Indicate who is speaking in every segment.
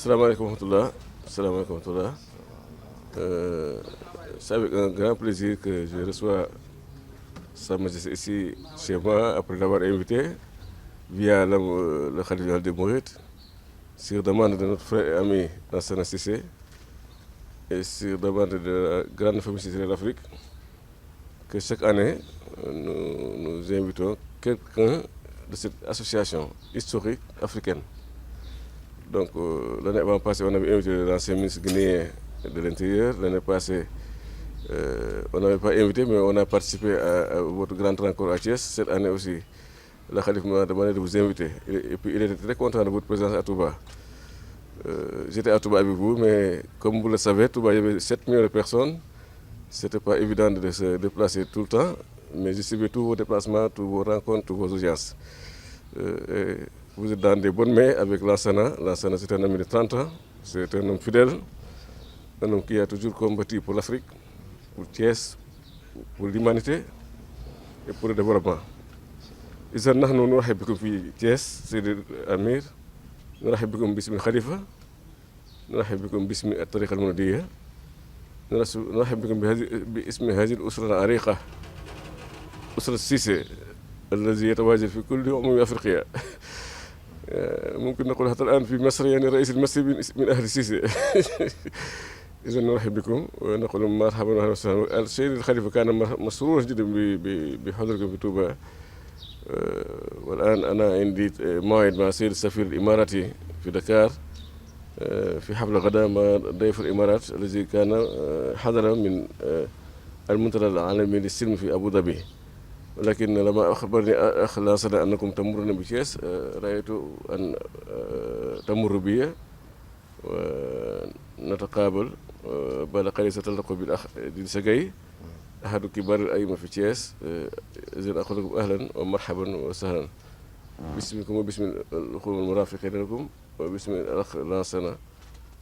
Speaker 1: Salaamaaleykum wa rahmatulah. Salaamaaleykum wa rahmatulah. C'est avec un grand plaisir que je reçois Sa Majesté ici chez moi après l'avoir invité via le Khalife général des Mourides sur demande de notre frère et ami Lansana Cissé et sur demande de la grande famille Cissé de l'Afrique que chaque année nous invitons quelqu'un de cette association historique africaine. Donc l'année avant passée, on avait invité l'ancien ministre guinéen de l'Intérieur. L'année passée, on n'avait pas invité, mais on a participé à votre grande rencontre à Thiès. Cette année aussi, la Khalife m'a demandé de vous inviter. Et puis il était très content de votre présence à Touba. J'étais à Touba avec vous, mais comme vous le savez, Touba, il y avait 7 millions de personnes. Ce n'était pas évident de se déplacer tout le temps, mais j'ai suivi tous vos déplacements, toutes vos rencontres, toutes vos audiences. Vous êtes dans des bonnes mains avec Lansana. Lansana, c'est un ami de 30 ans, c'est un homme fidèle, un homme qui a toujours combattu pour l'Afrique, pour Thiès, pour l'humanité et pour le développement. إذا نحن نرحب بكم في تيس سيد الأمير، نرحب بكم باسم الخليفة، نرحب بكم باسم الطريقة المنادية، نرحب بكم باسم هذه الأسرة العريقة، أسرة السيسي الذي يتواجد في كل أمم أفريقيا. ممكن نقول حتى الآن في مصر يعني رئيس المصري من أهل السيسي. إذا نرحب بكم ونقول مرحبا وأهلا وسهلا. السيد الخليفة كان مسرور جدا بحضوركم في توبا. والآن أنا عندي موعد مع السيد السفير الإماراتي في دكار في حفل غداء مع ضيف الإمارات الذي كان حضر من المنتدى العالمي للسلم في أبو ظبي. ولكن لما أخبرني أخ لاسنا أنكم تمرون بكيس رأيت أن تمر بي ونتقابل. بعد قليل ستلتقي بالأخ إدريس جاي أحد كبار الأئمة في كيس. إذن أقول لكم أهلا ومرحبا وسهلا باسمكم وباسم الأخوة المرافقين لكم وباسم الأخ لاسنا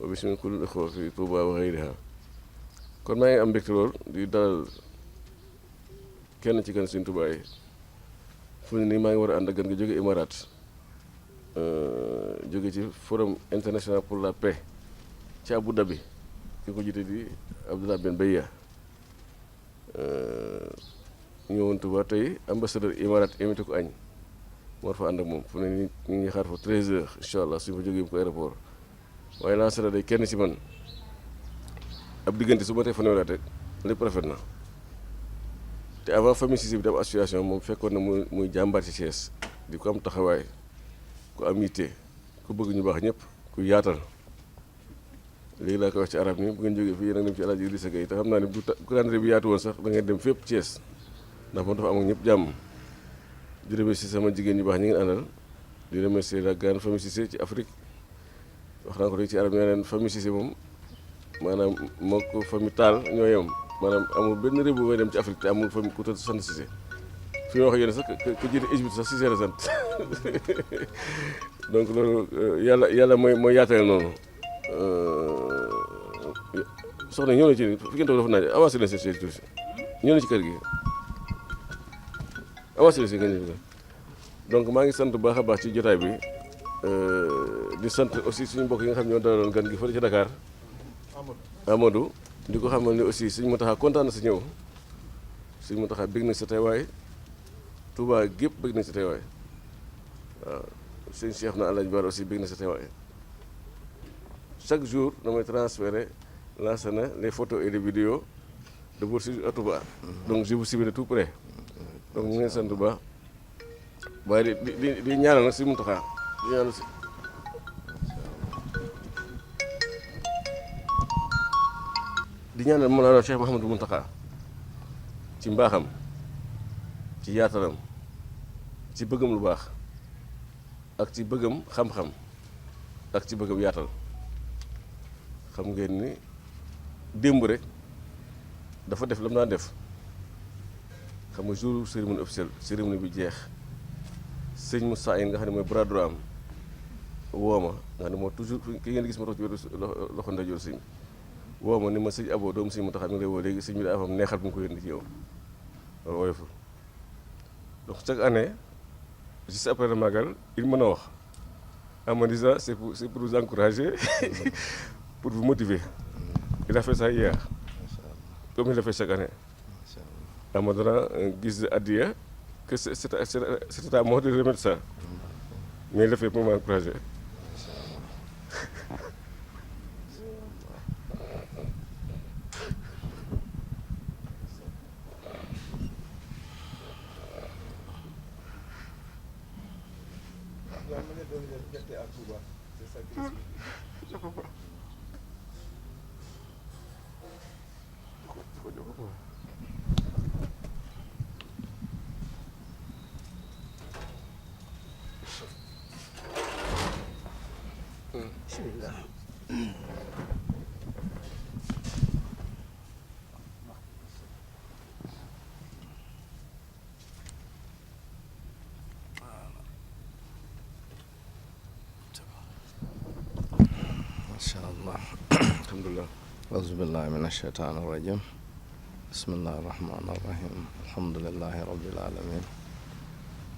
Speaker 1: وباسم كل الأخوة في طوبى وغيرها. kon maa ngi am mbégte lool di dalal kenn ci gan Sëriñ Tuubaa yi fu ne nii maa ngi war a ànd ak gan nga jóge Imarat jóge ci forum international pour la paix ci Abu Dhabi ki ko jiite di Abdallah Ben Beya ñëwoon Tuubaa tey ambassadeur Imarat invité ko añ moo war fa ànd ak moom fu ne nii ñu ngi xaar fa 13h incha allah suñu fa jógee ko aéroport waaye Lansana day kenn ci man ab diggante su ma tee fanweeri at rek lépp rafet na. te avant famille Cissé bi dem association moom fekkoon na muy jàmbaar ci Thiès di ko am taxawaay ku am yitte ku bëgg ñu baax ñëpp ku yaatal léegi laa koy wax ci arab ni bu ngeen jógee fii yéen a dem ci El Hadj Idrissa Gueye te xam naa ne bu calendrier bi yaatu woon sax da ngeen dem fépp Thiès ndax moom dafa am ak ñëpp jàmm. di remercier sama jigéen ñu baax ñi ngi àndal di remercier la grande famille Cissé ci Afrique wax naa ko léegi ci arab nee leen famille Cissé moom maanaam moo ko famille Tall ñoo yem. maanaam amul benn réew bu may dem ci Afrique te amul famille ku tudd sant Cissé fi ma wax ak yéen sax ku jiite Égypte sax Cissé la sant donc loolu yàlla mooy yaatale noonu. soxna ñëw na ci fi ngeen toog dafa naaj avancé leen seen siège tuuti ñëw na ci kër gi avancé leen si ngeen ñëw donc maa ngi sant bu baax a baax ci jotaay bi di sant aussi suñu mbokk yi nga xam ñoo dalaloon gan gi fële ci Dakar Amadou. di ko xamal ni aussi Sëriñ Mountakha kontaan na sa ñëw Sëriñ Mountakha bëgg na sa teewaay Touba gépp bëgg nañ sa teewaay waaw sëñ Cheikh na Alaaji Bara aussi bëgg na sa teewaay chaque jour damay transférer Lansana les photos et les vidéos de votre séjour à Touba. Donc je vous suivrai de tout près donc ñu ngeen sant bu baax waaye di ñaanal nag Sëriñ Mountakha di ñaanal si di ñaanal Mawlana Cheikh Mouhamadou Mountakha ci mbaaxam ci yaatalam ci bëggam lu baax ak ci bëggam xam-xam ak ci bëggam yaatal xam ngeen ni démb rek dafa def la mu daan def xam nga jour cérémonie officielle cérémonie bi jeex sëñ Moussa Aine nga xam ne mooy bras droit am woo ma nga xam ne moo toujours ki ngeen gis ma toog ci wetu loxo ndeyjoor sëñ woo ma ni ma sëñ Abo doomu sëñ Mountakha mi ngi lay woo léegi sëñ bi daa am neexal bu ñu ko yónni ci yow loolu woyoful donc chaque année juste après le magal il mën a wax en me disant c'est pour vous encourager, pour vous motiver. Il a fait ça hier, comme il le fait chaque année. En me donnant un guise d'adiya, que c'est à moi de remettre ça. Mais il le fait pour m'encourager.
Speaker 2: Masha Allah.
Speaker 1: Alhamdulillah.
Speaker 2: Auzu billahi minash-shaytanir rajim. Bismillahir rahmanir rahim. Alhamdulillahi rabbil alamin.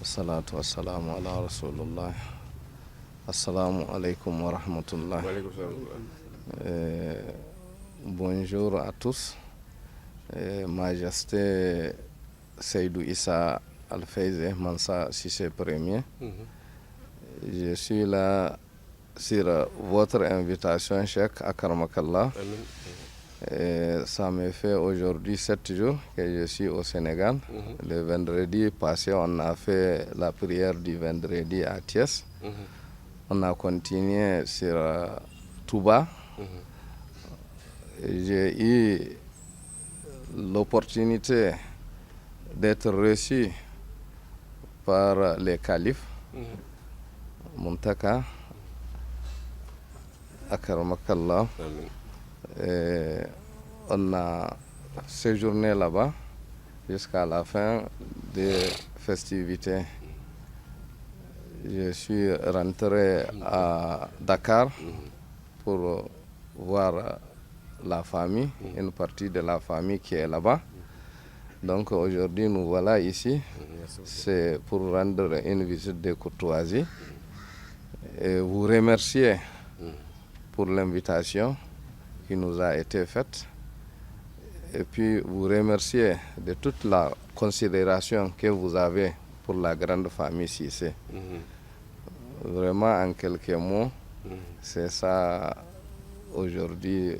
Speaker 2: Wassalatu wassalamu ala rasulillah. Assalamu alaikum wa rahmatullah. Bonjour à tous. Majesté Seydou Issa Al-Fayzé Mansa Cissé Premier. Je suis là sur votre invitation, Cheikh Akarmakallah. Ça me fait aujourd'hui 7 jours que je suis au Sénégal. Le vendredi passé, on a fait la prière du vendredi à Thiès. On a continué sur Touba. J'ai eu l'opportunité d'être reçu par les califes, Muntaka, Akarmakallah. On a séjourné là-bas jusqu'à la fin des festivités. Je suis rentré à Dakar pour voir la famille, une partie de la famille qui est là-bas. Donc aujourd'hui, nous voilà ici. C'est pour rendre une visite de courtoisie et vous remercier pour l'invitation qui nous a été faite. Et puis vous remercier de toute la considération que vous avez pour la grande famille Cissé. Vraiment, en quelques mots, c'est ça aujourd'hui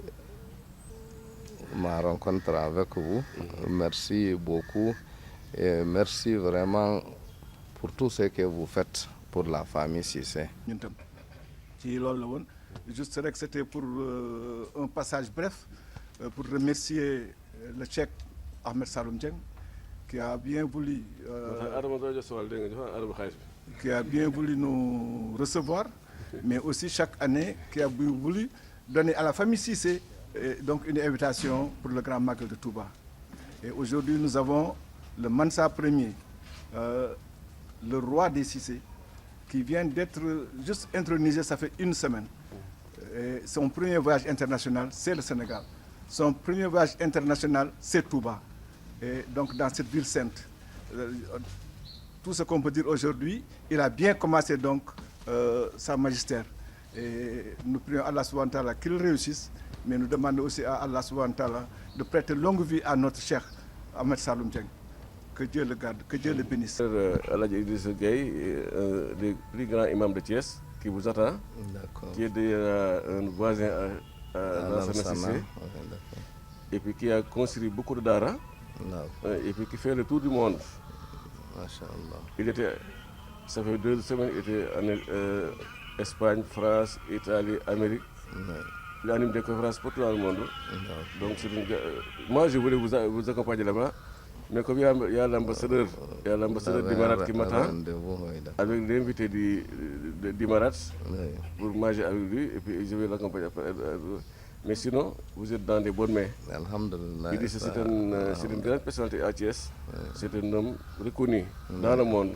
Speaker 2: ma rencontre avec vous. Merci beaucoup et merci vraiment pour tout ce que vous faites pour la famille Cissé.
Speaker 3: Juste que c'était pour un passage bref pour remercier le Cheikh Ahmed Saloum Dieng qui a bien voulu nous recevoir, mais aussi chaque année qui a voulu donner à la famille Cissé donc une invitation pour le Grand Magal de Touba. Et aujourd'hui nous avons le Mansa Premier, le roi des Cissé, qui vient d'être juste intronisé, ça fait une semaine. Et son premier voyage international, c'est le Sénégal. Son premier voyage international, c'est Touba. Et donc dans cette ville sainte. Tout ce qu'on peut dire aujourd'hui, il a bien commencé donc sa magistère. Et nous prions Allah subhanahu wa ta'ala qu'il réussisse, mais nous demandons aussi à Allah subhanahu wa ta'ala de prêter longue vie à notre Cheikh Ahmed Saloum Dieng. Que Dieu le garde, que Dieu le bénisse.
Speaker 1: Aladji Idrissa Gueye, le plus grand imam de Thiès, qui vous attend, qui est un voisin à Lansana Cissé, et puis qui a construit beaucoup de dara, et puis qui fait le tour du monde. Il était, ça fait 2 semaines, il était en Espagne, France, Italie, Amérique. Il anime des conférences pour tout le monde. Donc moi je voulais vous accompagner là-bas. Mais comme il y a l'ambassadeur d'Imarat qui m'attend, avec l'invité d'Imarat, pour manger avec lui, et puis je vais l'accompagner après. Mais sinon, vous êtes dans des bonnes mains.
Speaker 2: Alhamdulillah.
Speaker 1: C'est une grande personnalité à Thiès. C'est un homme reconnu dans le monde.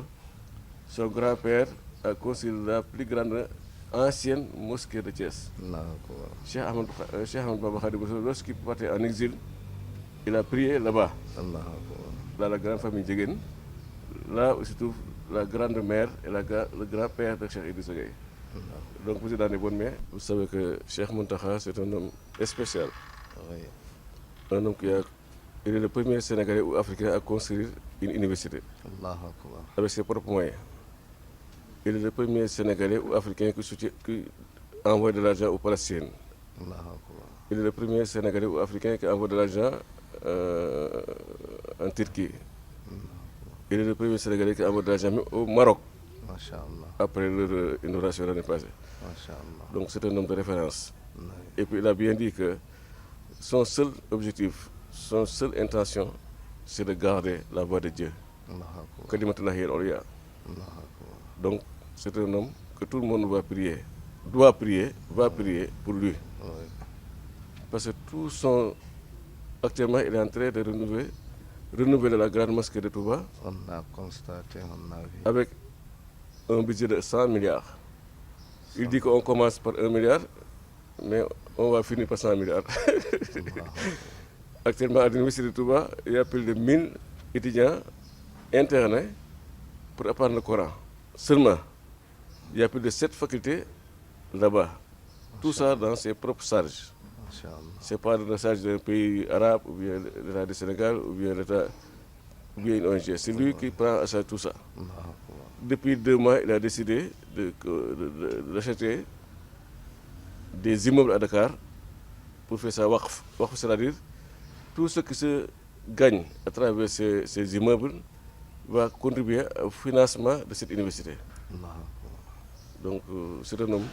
Speaker 1: Son grand-père a construit la plus grande ancienne mosquée de Thiès. Cheikh Ahmed Baba Khadim Rassoul, lorsqu'il partait en exil, il a prié là-bas. Dans la grande famille Djegen, là où se trouve la grande mère et le grand-père de Cheikh Idrissa Gueye. Donc vous êtes dans les bonnes mains. Vous savez que Cheikh Mountakha, c'est un homme spécial.
Speaker 2: Oui.
Speaker 1: Un homme il est le premier Sénégalais ou Africain à construire une université
Speaker 2: Allahu Akbar.
Speaker 1: avec ses propres moyens. Il est le premier Sénégalais ou Africain qui envoie de l'argent aux Palestiniens.
Speaker 2: Allahu Akbar.
Speaker 1: Il est le premier Sénégalais ou Africain qui envoie de l'argent en Turquie. Il est le premier Sénégalais qui envoie de l'argent même au Maroc
Speaker 2: Masha'Allah.
Speaker 1: après leur inauguration l'année passée.
Speaker 2: Masha'Allah.
Speaker 1: Donc c'est un homme de référence.
Speaker 2: Oui.
Speaker 1: Et puis il a bien dit que son seul objectif, son seule intention, c'est de garder la voix de Dieu.
Speaker 2: Allahu Akbar.
Speaker 1: Kalimatullahi al-Ulya.
Speaker 2: Allahu Akbar.
Speaker 1: Donc c'est un homme que tout le monde va prier pour lui.
Speaker 2: Oui.
Speaker 1: Parce que actuellement il est en train de renouveler la grande mosquée de Touba
Speaker 2: On a constaté, on a vu.
Speaker 1: avec un budget de 100 milliards. Il dit qu'on commence par 1 milliard, mais on va finir par 100 milliards. Actuellement, à l'université de Touba, il y a plus de 1000 étudiants internés pour apprendre le Coran. Seulement, il y a plus de 7 facultés là-bas. Tout ça dans ses propres charges.
Speaker 2: Masha'Allah.
Speaker 1: Ce n'est pas le charge d'un pays arabe, ou bien l'État du Sénégal, ou bien une ONG. C'est lui qui prend à charge tout ça.
Speaker 2: Allahu Akbar.
Speaker 1: Depuis 2 mois, il a décidé d'acheter des immeubles à Dakar pour faire ça waqf. Waqf, c'est-à-dire tout ce qui se gagne à travers ces immeubles va contribuer au financement de cette université.
Speaker 2: Allahu Akbar.
Speaker 1: Donc c'est un homme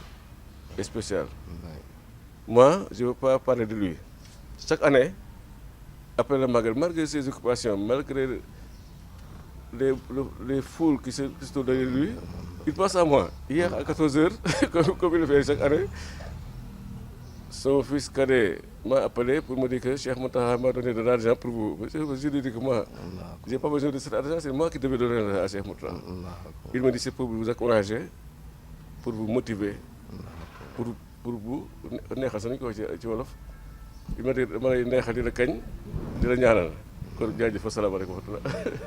Speaker 1: spécial.
Speaker 2: Oui.
Speaker 1: Moi, je ne veux pas parler de lui. Chaque année, après le Magal, malgré ses occupations, malgré les foules qui se trouvent derrière lui, il pense à moi. Hier à 14h, comme il le fait chaque année, son fils cadet m'a appelé pour me dire que Cheikh Mountakha m'a donné de l'argent pour vous. Je lui ai dit que moi, je n'ai pas besoin de cet argent, c'est moi qui devais donner à Cheikh Mountakha.
Speaker 2: Allahu Akbar.
Speaker 1: Il me dit c'est pour vous encourager, pour vous motiver, pour vous neexal sax ñu ko wax ci wolof. Il m'a dit dama lay neexal di la kañ di la ñaanal kon jaajëf asalaamaaleykum wa rahmatulah.